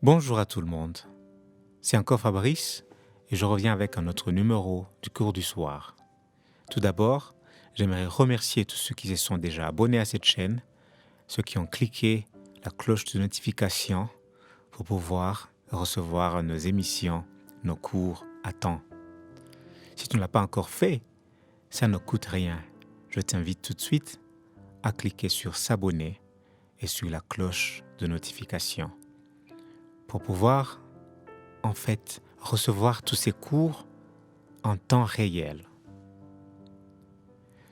Bonjour à tout le monde, c'est encore Fabrice et je reviens avec un autre numéro du cours du soir. Tout d'abord, j'aimerais remercier tous ceux qui se sont déjà abonnés à cette chaîne, ceux qui ont cliqué la cloche de notification pour pouvoir recevoir nos émissions, nos cours à temps. Si tu ne l'as pas encore fait, ça ne coûte rien. Je t'invite tout de suite à cliquer sur s'abonner et sur la cloche de notification pour pouvoir recevoir tous ces cours en temps réel.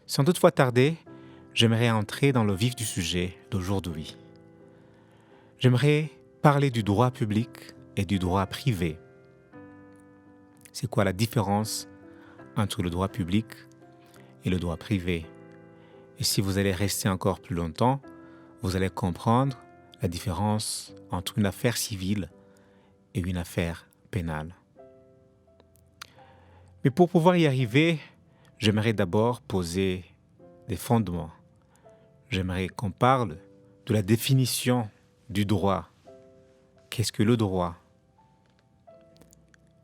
Sans toutefois tarder, j'aimerais entrer dans le vif du sujet d'aujourd'hui. J'aimerais parler du droit public et du droit privé. C'est quoi la différence entre le droit public et le droit privé? Et si vous allez rester encore plus longtemps, vous allez comprendre la différence entre une affaire civile et une affaire pénale. Mais pour pouvoir y arriver, j'aimerais d'abord poser des fondements. J'aimerais qu'on parle de la définition du droit. Qu'est-ce que le droit?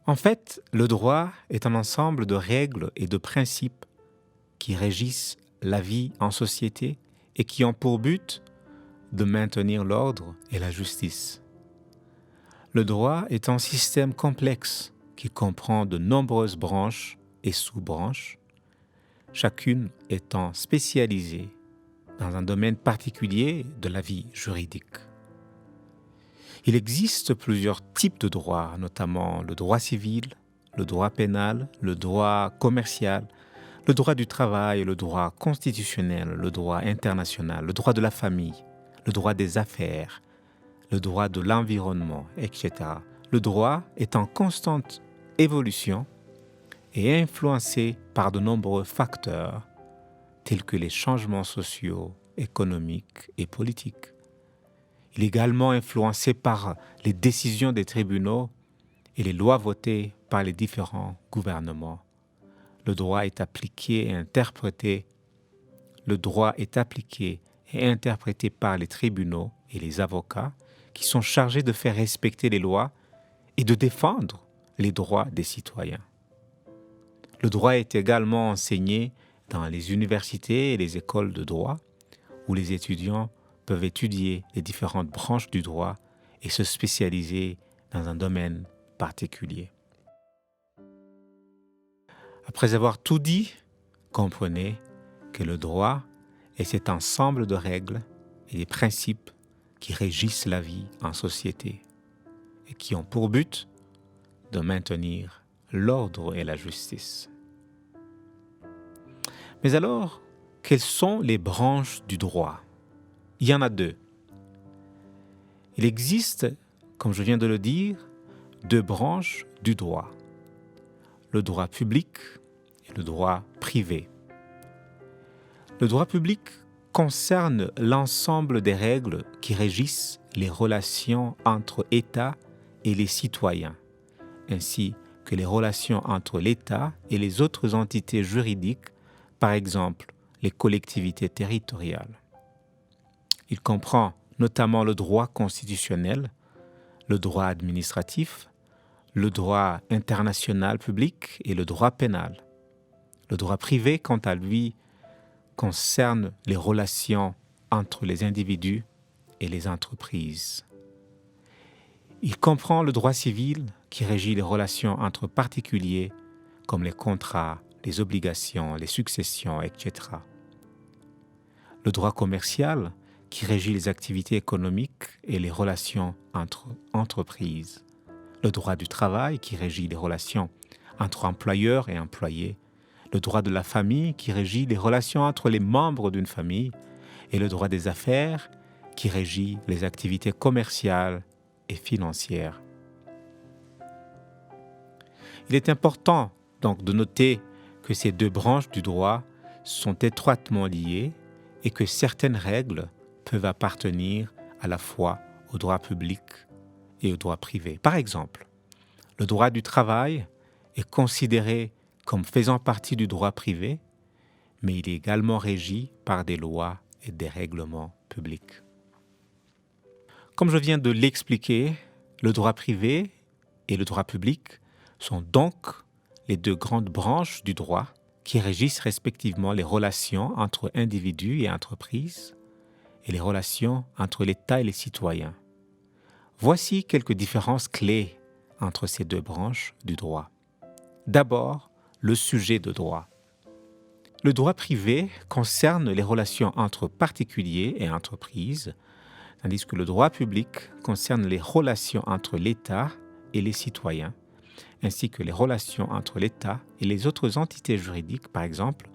En fait, le droit est un ensemble de règles et de principes qui régissent la vie en société et qui ont pour but de maintenir l'ordre et la justice. Le droit est un système complexe qui comprend de nombreuses branches et sous-branches, chacune étant spécialisée dans un domaine particulier de la vie juridique. Il existe plusieurs types de droits, notamment le droit civil, le droit pénal, le droit commercial, le droit du travail, le droit constitutionnel, le droit international, le droit de la famille, le droit des affaires, le droit de l'environnement, etc. Le droit est en constante évolution et est influencé par de nombreux facteurs tels que les changements sociaux, économiques et politiques. Il est également influencé par les décisions des tribunaux et les lois votées par les différents gouvernements. Le droit est appliqué et interprété. Le droit est appliqué et interprété par les tribunaux et les avocats qui sont chargés de faire respecter les lois et de défendre les droits des citoyens. Le droit est également enseigné dans les universités et les écoles de droit, où les étudiants peuvent étudier les différentes branches du droit et se spécialiser dans un domaine particulier. Après avoir tout dit, comprenez que le droit est cet ensemble de règles et des principes qui régissent la vie en société et qui ont pour but de maintenir l'ordre et la justice. Mais alors, quelles sont les branches du droit? Il y en a deux. Il existe, comme je viens de le dire, deux branches du droit. Le droit public et le droit privé. Le droit public concerne l'ensemble des règles qui régissent les relations entre État et les citoyens, ainsi que les relations entre l'État et les autres entités juridiques, par exemple les collectivités territoriales. Il comprend notamment le droit constitutionnel, le droit administratif, le droit international public et le droit pénal. Le droit privé, quant à lui, concerne les relations entre les individus et les entreprises. Il comprend le droit civil qui régit les relations entre particuliers comme les contrats, les obligations, les successions, etc. Le droit commercial qui régit les activités économiques et les relations entre entreprises. Le droit du travail qui régit les relations entre employeurs et employés. Le droit de la famille qui régit les relations entre les membres d'une famille. Et le droit des affaires qui régit les activités commerciales et financières. Il est important donc de noter que ces deux branches du droit sont étroitement liées et que certaines règles peuvent appartenir à la fois au droit public et au droit privé. Par exemple, le droit du travail est considéré comme faisant partie du droit privé, mais il est également régi par des lois et des règlements publics. Comme je viens de l'expliquer, Le droit privé et le droit public sont donc les deux grandes branches du droit qui régissent respectivement les relations entre individus et entreprises et les relations entre l'État et les citoyens. Voici quelques différences clés entre ces deux branches du droit. D'abord, le sujet de droit. Le droit privé concerne les relations entre particuliers et entreprises, tandis que le droit public concerne les relations entre l'État et les citoyens, ainsi que les relations entre l'État et les autres entités juridiques, par exemple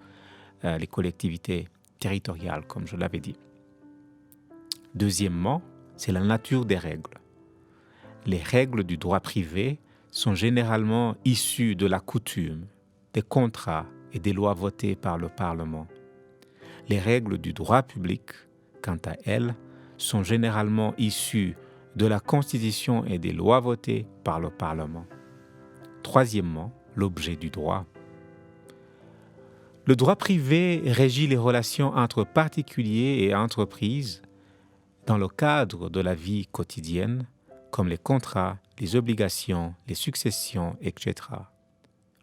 les collectivités territoriales, comme je l'avais dit. Deuxièmement, c'est la nature des règles. Les règles du droit privé sont généralement issues de la coutume, des contrats et des lois votées par le Parlement. Les règles du droit public, quant à elles, sont généralement issues de la Constitution et des lois votées par le Parlement. Troisièmement, l'objet du droit. Le droit privé régit les relations entre particuliers et entreprises dans le cadre de la vie quotidienne, comme les contrats, les obligations, les successions, etc.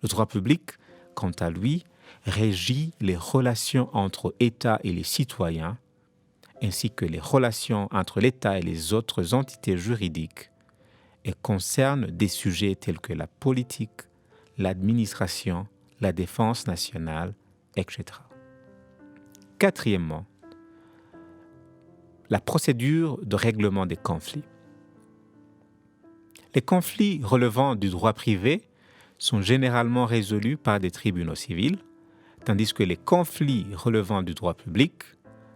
Le droit public, quant à lui, régit les relations entre État et les citoyens, ainsi que les relations entre l'État et les autres entités juridiques, et concerne des sujets tels que la politique, l'administration, la défense nationale, etc. Quatrièmement, la procédure de règlement des conflits. Les conflits relevant du droit privé sont généralement résolus par des tribunaux civils, tandis que les conflits relevant du droit public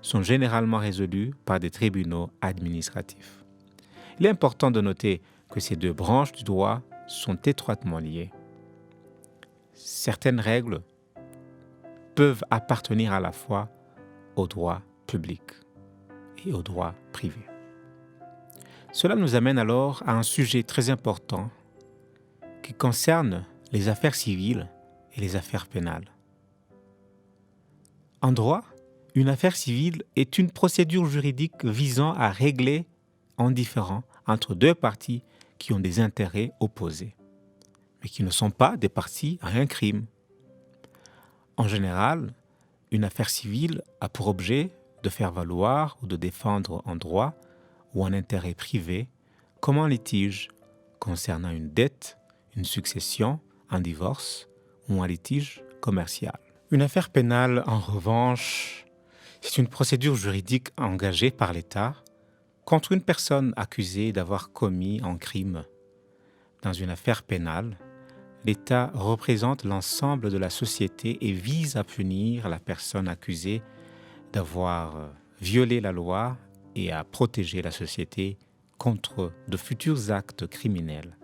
sont généralement résolus par des tribunaux administratifs. Il est important de noter que ces deux branches du droit sont étroitement liées. Certaines règles peuvent appartenir à la fois au droit public et au droit privé. Cela nous amène alors à un sujet très important qui concerne les affaires civiles et les affaires pénales. En droit, une affaire civile est une procédure juridique visant à régler un différend entre deux parties qui ont des intérêts opposés, mais qui ne sont pas des parties à un crime. En général, une affaire civile a pour objet de faire valoir ou de défendre un droit ou un intérêt privé comme un litige concernant une dette, une succession, un divorce ou un litige commercial. Une affaire pénale, en revanche, c'est une procédure juridique engagée par l'État contre une personne accusée d'avoir commis un crime. Dans une affaire pénale, l'État représente l'ensemble de la société et vise à punir la personne accusée d'avoir violé la loi et à protéger la société contre de futurs actes criminels.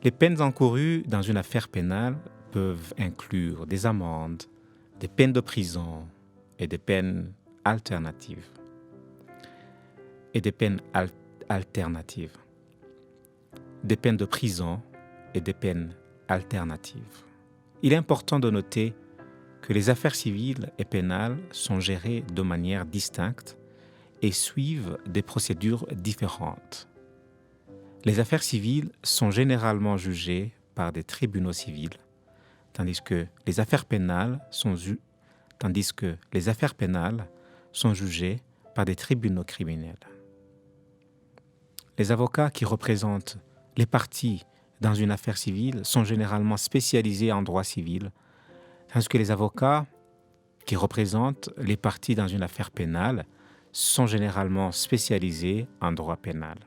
Les peines encourues dans une affaire pénale peuvent inclure des amendes, des peines de prison et des peines alternatives. Des peines de prison et des peines alternatives. Il est important de noter que les affaires civiles et pénales sont gérées de manière distincte et suivent des procédures différentes. Les affaires civiles sont généralement jugées par des tribunaux civils, tandis que les affaires pénales sont jugées par des tribunaux criminels. Les avocats qui représentent les parties dans une affaire civile sont généralement spécialisés en droit civil, tandis que les avocats qui représentent les parties dans une affaire pénale sont généralement spécialisés en droit pénal.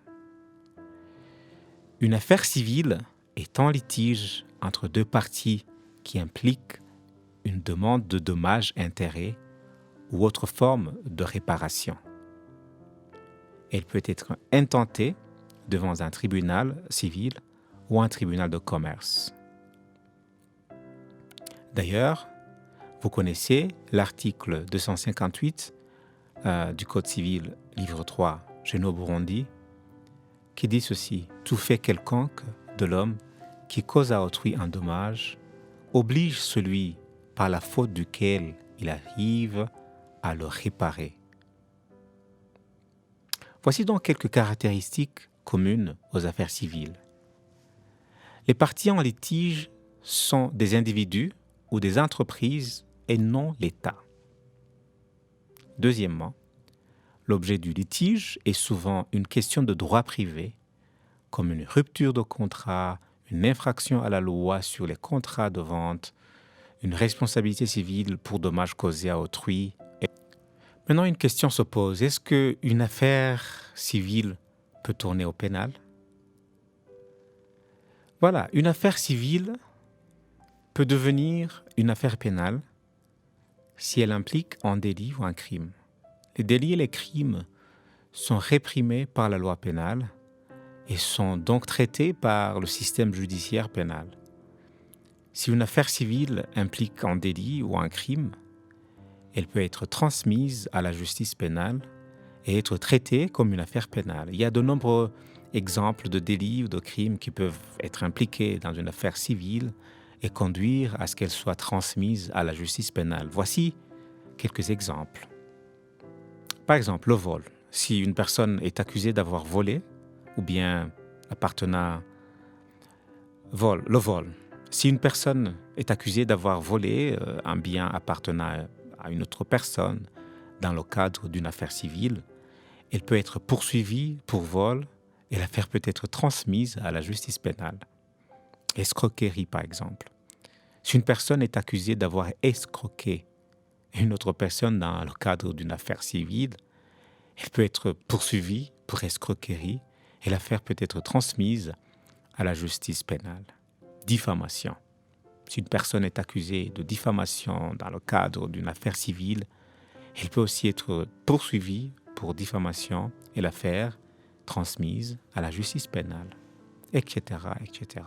Une affaire civile est un litige entre deux parties qui implique une demande de dommages-intérêts ou autre forme de réparation. Elle peut être intentée devant un tribunal civil ou un tribunal de commerce. D'ailleurs, vous connaissez l'article 258 du Code civil, livre 3, Géno-Burundi, qui dit ceci: « Tout fait quelconque de l'homme qui cause à autrui un dommage oblige celui par la faute duquel il arrive à le réparer. » Voici donc quelques caractéristiques commune aux affaires civiles. Les parties en litige sont des individus ou des entreprises et non l'État. Deuxièmement, l'objet du litige est souvent une question de droit privé, comme une rupture de contrat, une infraction à la loi sur les contrats de vente, une responsabilité civile pour dommages causés à autrui. Maintenant, une question se pose, est-ce qu'une affaire civile peut tourner au pénal? Voilà, une affaire civile peut devenir une affaire pénale si elle implique un délit ou un crime. Les délits et les crimes sont réprimés par la loi pénale et sont donc traités par le système judiciaire pénal. Si une affaire civile implique un délit ou un crime, elle peut être transmise à la justice pénale et être traitée comme une affaire pénale. Il y a de nombreux exemples de délits ou de crimes qui peuvent être impliqués dans une affaire civile et conduire à ce qu'elle soit transmise à la justice pénale. Voici quelques exemples. Par exemple, le vol. Si une personne est accusée d'avoir volé, ou bien le vol. Si une personne est accusée d'avoir volé un bien appartenant à une autre personne dans le cadre d'une affaire civile, elle peut être poursuivie pour vol et l'affaire peut être transmise à la justice pénale. Escroquerie, par exemple. Si une personne est accusée d'avoir escroqué une autre personne dans le cadre d'une affaire civile, elle peut être poursuivie pour escroquerie et l'affaire peut être transmise à la justice pénale. Diffamation. Si une personne est accusée de diffamation dans le cadre d'une affaire civile, elle peut aussi être poursuivie pour diffamation et l'affaire transmise à la justice pénale, etc., etc.